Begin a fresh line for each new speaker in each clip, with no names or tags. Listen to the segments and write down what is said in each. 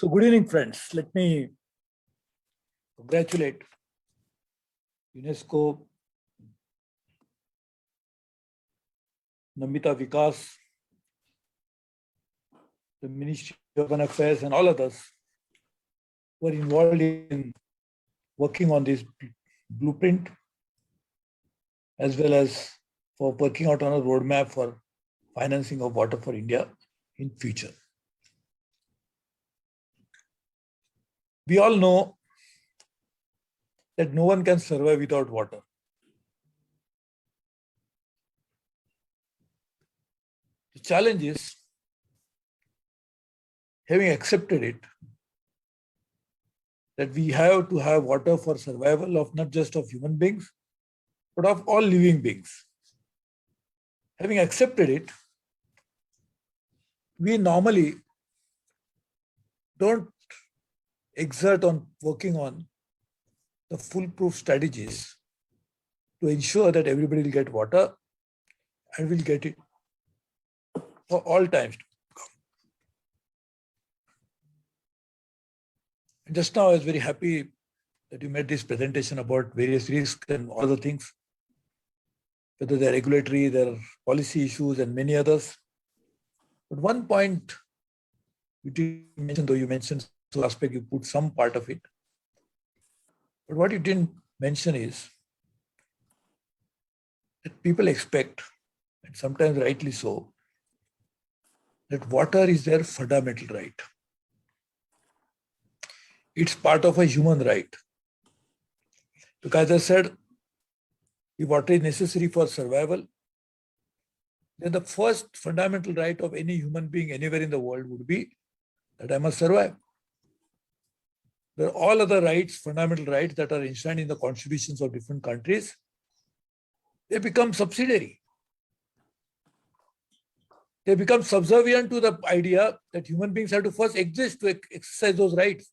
So good evening, friends. Let me congratulate UNESCO, Namita Vikas, the Ministry of Urban Affairs and all others who are involved in working on this blueprint, as well as for working out on a roadmap for financing of water for India in future. We all know that no one can survive without water. The challenge is, having accepted it, that we have to have water for survival of not just of human beings, but of all living beings. Having accepted it, we normally don't exert on working on the foolproof strategies to ensure that everybody will get water and will get it for all times to come. And just now I was very happy that you made this presentation about various risks and all the things, whether they're regulatory, there are policy issues and many others. But one point you didn't mention, though you mentioned some aspect, you put some part of it. But what you didn't mention is that people expect, and sometimes rightly so, that water is their fundamental right. It's part of a human right. Because as I said, if water is necessary for survival, then the first fundamental right of any human being anywhere in the world would be that I must survive. There are all other rights, fundamental rights that are enshrined in the constitutions of different countries. They become subsidiary. They become subservient to the idea that human beings have to first exist to exercise those rights,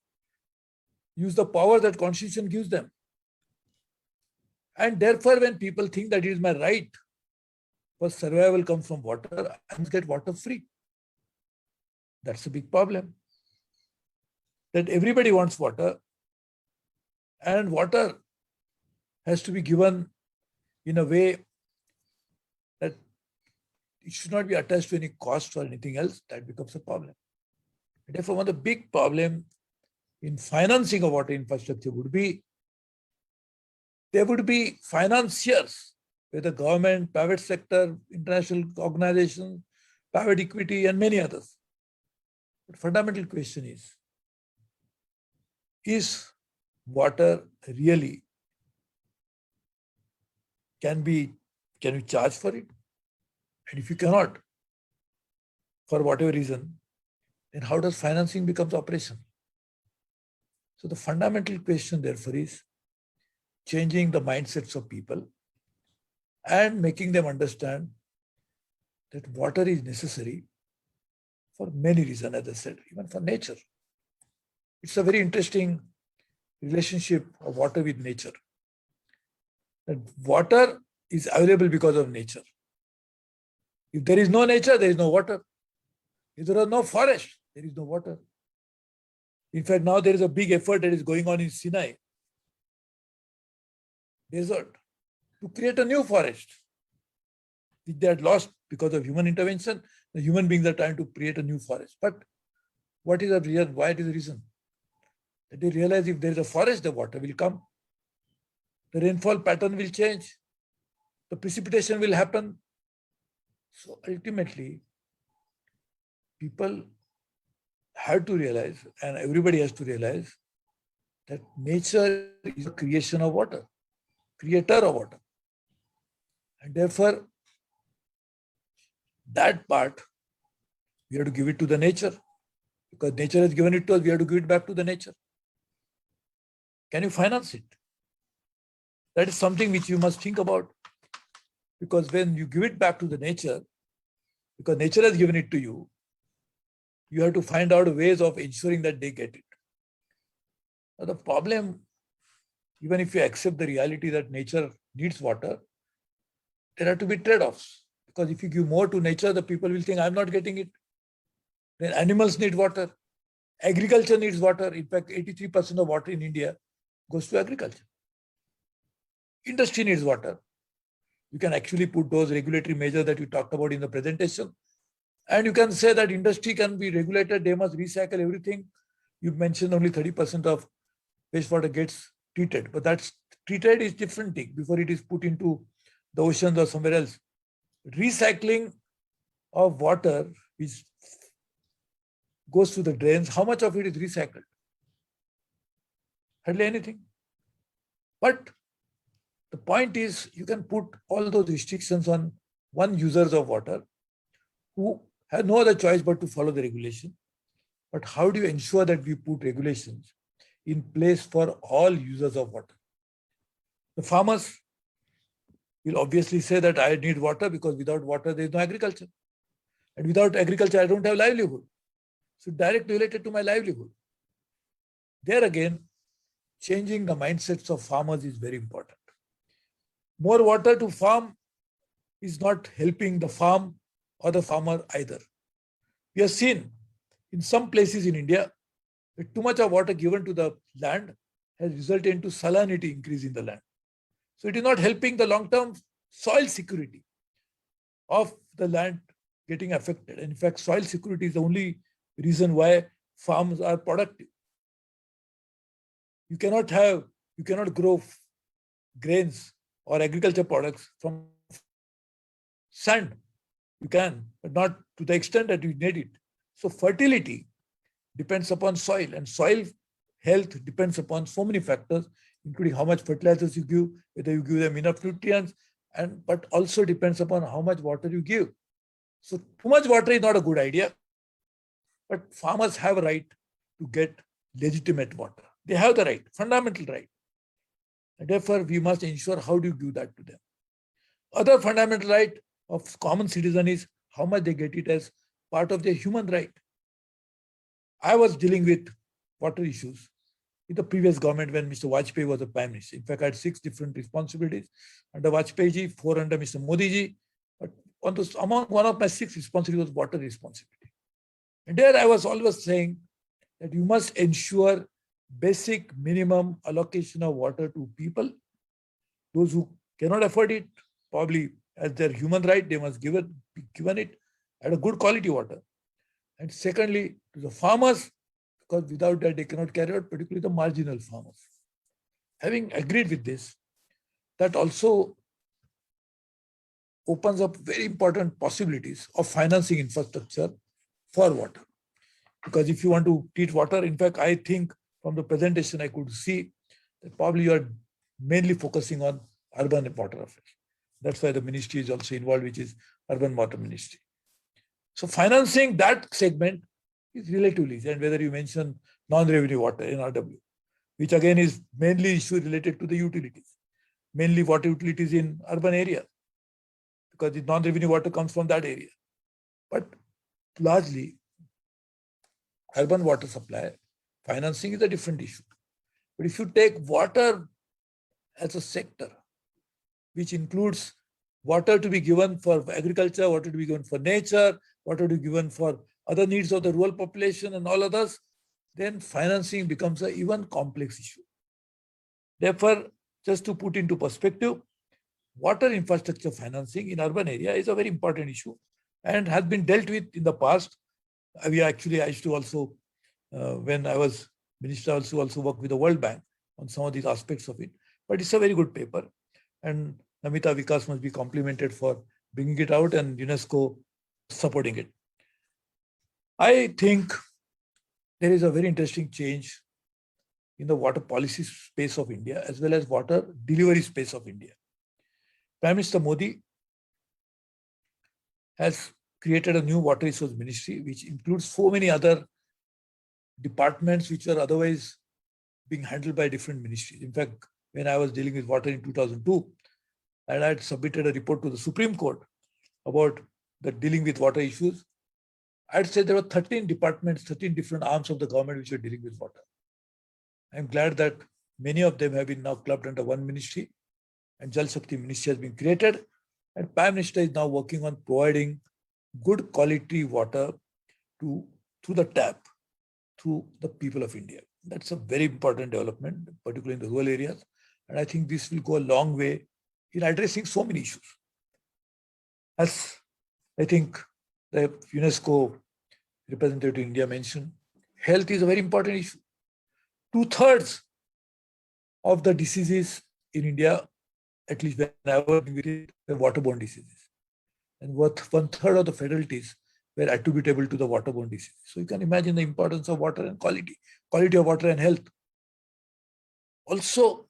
use the power that constitution gives them. And therefore, when people think that it is my right for survival comes from water, I must get water free. That's a big problem. That everybody wants water, and water has to be given in a way that it should not be attached to any cost or anything else. That becomes a problem. And therefore, one of the big problems in financing of water infrastructure would be there would be financiers, whether government, private sector, international organizations, private equity, and many others. But fundamental question is water really, can we charge for it? And if you cannot, for whatever reason, then how does financing becomes operational? So the fundamental question therefore is changing the mindsets of people and making them understand that water is necessary for many reasons, as I said, even for nature. It's a very interesting relationship of water with nature. That water is available because of nature. If there is no nature, there is no water. If there is no forest, there is no water. In fact, now there is a big effort that is going on in Sinai desert to create a new forest, which they had lost because of human intervention. The human beings are trying to create a new forest. But what is the reason? Why it is the reason? That they realize if there is a forest, the water will come. The rainfall pattern will change. The precipitation will happen. So ultimately, people have to realize, and everybody has to realize, that nature is a creation of water, creator of water. And therefore, that part, we have to give it to the nature. Because nature has given it to us, we have to give it back to the nature. Can you finance it? That is something which you must think about. Because when you give it back to the nature, because nature has given it to you, you have to find out ways of ensuring that they get it. Now the problem, even if you accept the reality that nature needs water, there have to be trade-offs. Because if you give more to nature, the people will think, I'm not getting it. Then animals need water. Agriculture needs water. In fact, 83% of water in India goes to agriculture. Industry needs water. You can actually put those regulatory measures that you talked about in the presentation. And you can say that industry can be regulated. They must recycle everything. You mentioned only 30% of wastewater gets treated. But that's treated is different thing before it is put into the oceans or somewhere else. Recycling of water which goes to the drains, how much of it is recycled? Hardly anything. But the point is, you can put all those restrictions on one users of water who have no other choice but to follow the regulation. But how do you ensure that we put regulations in place for all users of water? The farmers will obviously say that I need water because without water there is no agriculture. And without agriculture, I don't have livelihood. So directly related to my livelihood. There again, changing the mindsets of farmers is very important. More water to farm is not helping the farm or the farmer either. We have seen in some places in India that too much of water given to the land has resulted into salinity increase in the land. So it is not helping the long-term soil security of the land getting affected. And in fact, soil security is the only reason why farms are productive. You cannot grow grains or agriculture products from sand. You can, but not to the extent that you need it. So fertility depends upon soil, and soil health depends upon so many factors, including how much fertilizers you give, whether you give them enough nutrients, but also depends upon how much water you give. So too much water is not a good idea, but farmers have a right to get legitimate water. They have the right, fundamental right. And therefore, we must ensure how do you give that to them. Other fundamental right of common citizen is how much they get it as part of their human right. I was dealing with water issues in the previous government when Mr. Vajpayee was the Prime Minister. In fact, I had 6 different responsibilities under Vajpayee ji, 4 under Mr. Modi ji. But among one of my 6 responsibilities was water responsibility. And there I was always saying that you must ensure basic minimum allocation of water to people. Those who cannot afford it, probably as their human right, they must be given it at a good quality water. And secondly, to the farmers, because without that they cannot carry out, particularly the marginal farmers. Having agreed with this, that also opens up very important possibilities of financing infrastructure for water. Because if you want to treat water, in fact, I think from the presentation I could see that probably you are mainly focusing on urban water affairs. That's why the ministry is also involved, which is Urban Water Ministry. So financing that segment is relatively easy. And whether you mention non-revenue water, NRW, which again is mainly issue related to the utilities, mainly water utilities in urban areas, because the non-revenue water comes from that area. But largely, urban water supply, financing is a different issue. But if you take water as a sector, which includes water to be given for agriculture, water to be given for nature, water to be given for other needs of the rural population and all others, then financing becomes an even complex issue. Therefore, just to put into perspective, water infrastructure financing in urban area is a very important issue and has been dealt with in the past. I used to also, when I was minister, also work with the World Bank on some of these aspects of it. But it's a very good paper. And Namita Vikas must be complimented for bringing it out and UNESCO supporting it. I think there is a very interesting change in the water policy space of India as well as water delivery space of India. Prime Minister Modi has created a new water resource ministry, which includes so many other departments which are otherwise being handled by different ministries. In fact, when I was dealing with water in 2002, and I had submitted a report to the Supreme Court about the dealing with water issues, I'd say there were 13 departments, 13 different arms of the government which are dealing with water. I'm glad that many of them have been now clubbed under one ministry, and Jal Shakti Ministry has been created, and Prime Minister is now working on providing good quality water through the tap. through the people of India. That's a very important development, particularly in the rural areas. And I think this will go a long way in addressing so many issues. As I think the UNESCO representative in India mentioned, health is a very important issue. 2/3 of the diseases in India, at least when I was working with it, were waterborne diseases. And 1/3 of the fatalities were attributable to the waterborne disease. So you can imagine the importance of water and quality of water and health. Also,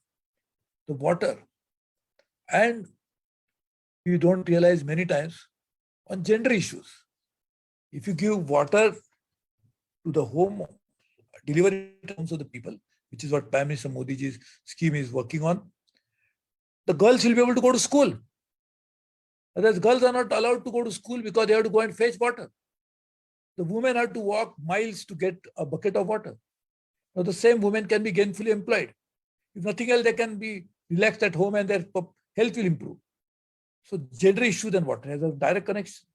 the water, and you don't realize many times on gender issues. If you give water to the home, deliver it to homes of the people, which is what Prime Minister Modi's scheme is working on, the girls will be able to go to school. Whereas girls are not allowed to go to school because they have to go and fetch water. The women have to walk miles to get a bucket of water. Now the same women can be gainfully employed. If nothing else, they can be relaxed at home and their health will improve. So gender issues and water has a direct connection.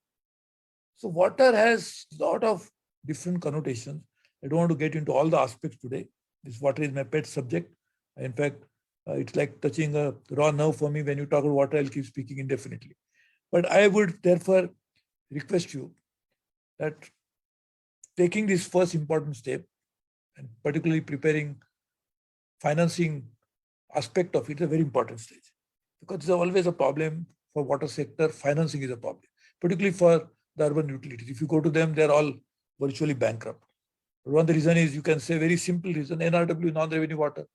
So water has a lot of different connotations. I don't want to get into all the aspects today. This water is my pet subject. In fact, it's like touching a raw nerve for me. When you talk about water, I'll keep speaking indefinitely. But I would therefore request you that taking this first important step, and particularly preparing financing aspect of it, is a very important stage. Because there's always a problem for water sector, financing is a problem, particularly for the urban utilities. If you go to them, they're all virtually bankrupt. One of the reason is, you can say very simple reason, NRW, non-revenue water.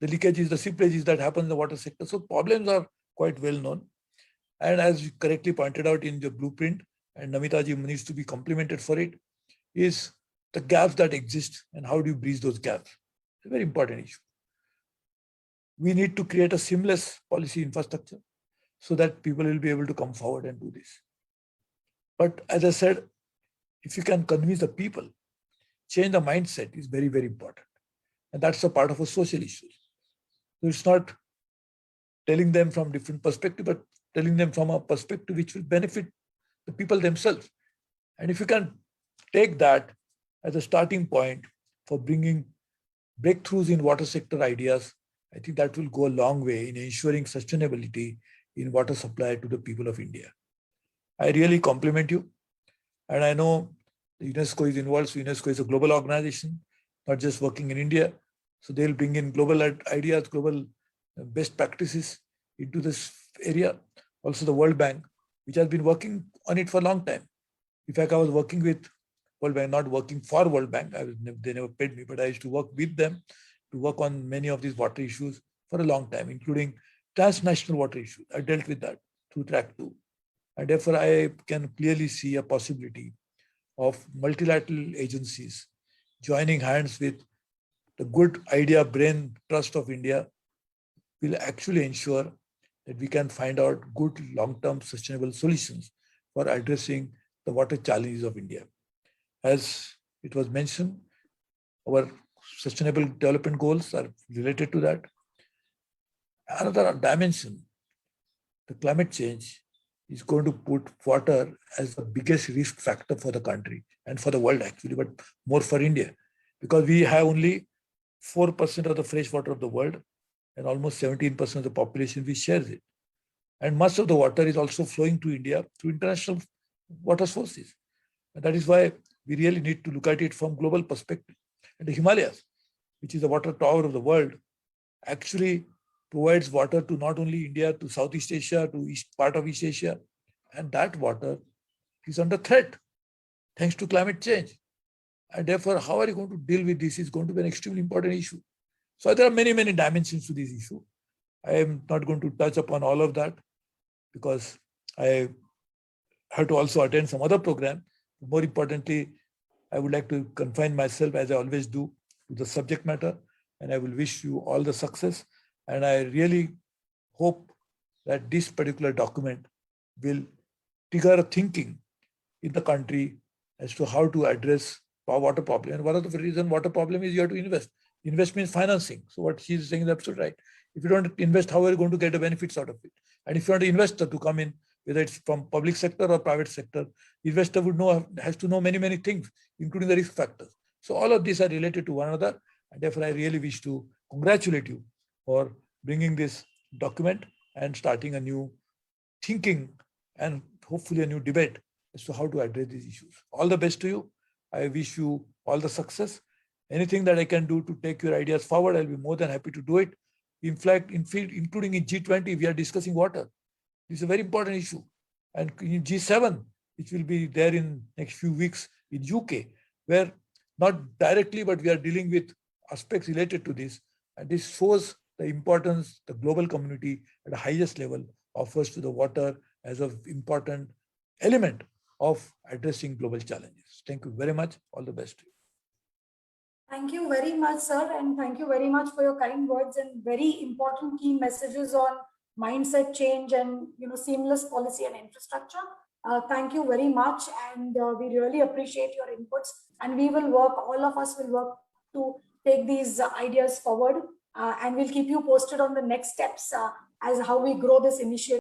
The leakages, the seepages that happen in the water sector. So problems are quite well known. And as you correctly pointed out in the blueprint, and Namitaji needs to be complimented for it, is the gaps that exist and how do you bridge those gaps. It's a very important issue. We need to create a seamless policy infrastructure so that people will be able to come forward and do this. But as I said, if you can convince the people, change the mindset is very, very important. And that's a part of a social issue. So it's not telling them from different perspective, but telling them from a perspective which will benefit the people themselves. And if you can take that as a starting point for bringing breakthroughs in water sector ideas, I think that will go a long way in ensuring sustainability in water supply to the people of India. I really compliment you. And I know the UNESCO is involved. So UNESCO is a global organization, not just working in India. So they'll bring in global ideas, global best practices into this area. Also the World Bank, which has been working on it for a long time. In fact, I was working with World Bank, not working for World Bank. They never paid me, but I used to work with them to work on many of these water issues for a long time, including transnational water issues. I dealt with that through Track 2. And therefore, I can clearly see a possibility of multilateral agencies joining hands with the good idea brain trust of India will actually ensure that we can find out good long-term sustainable solutions for addressing the water challenges of India. As it was mentioned, our sustainable development goals are related to that. Another dimension, the climate change, is going to put water as the biggest risk factor for the country and for the world actually, but more for India, because we have only 4% of the fresh water of the world and almost 17% of the population which shares it. And much of the water is also flowing to India through international water sources. And that is why we really need to look at it from global perspective. And the Himalayas, which is the water tower of the world, actually provides water to not only India, to Southeast Asia, to east part of East Asia. And that water is under threat thanks to climate change. And therefore, how are you going to deal with this is going to be an extremely important issue. So there are many, many dimensions to this issue. I am not going to touch upon all of that because I have to also attend some other program. More importantly, I would like to confine myself, as I always do, to the subject matter. And I will wish you all the success. And I really hope that this particular document will trigger a thinking in the country as to how to address water problem. And one of the reasons water problem is you have to invest. Invest means financing. So what she's saying is absolutely right. If you don't invest, how are you going to get the benefits out of it? And if you want an investor to come in, whether it's from public sector or private sector, investor would know, has to know many, many things, including the risk factors. So all of these are related to one another. And therefore, I really wish to congratulate you for bringing this document and starting a new thinking and hopefully a new debate as to how to address these issues. All the best to you. I wish you all the success. Anything that I can do to take your ideas forward, I'll be more than happy to do it. In fact, including in G20, we are discussing water. This is a very important issue. And in G7, which will be there in next few weeks in UK, where not directly, but we are dealing with aspects related to this. And this shows the importance the global community at the highest level offers to the water as an important element of addressing global challenges. Thank you very much. All the best to you.
Thank you very much, sir. And thank you very much for your kind words and very important key messages on mindset change and seamless policy and infrastructure. Thank you very much. And we really appreciate your inputs. And we will work, all of us will work to take these ideas forward. And we'll keep you posted on the next steps as how we grow this initiative.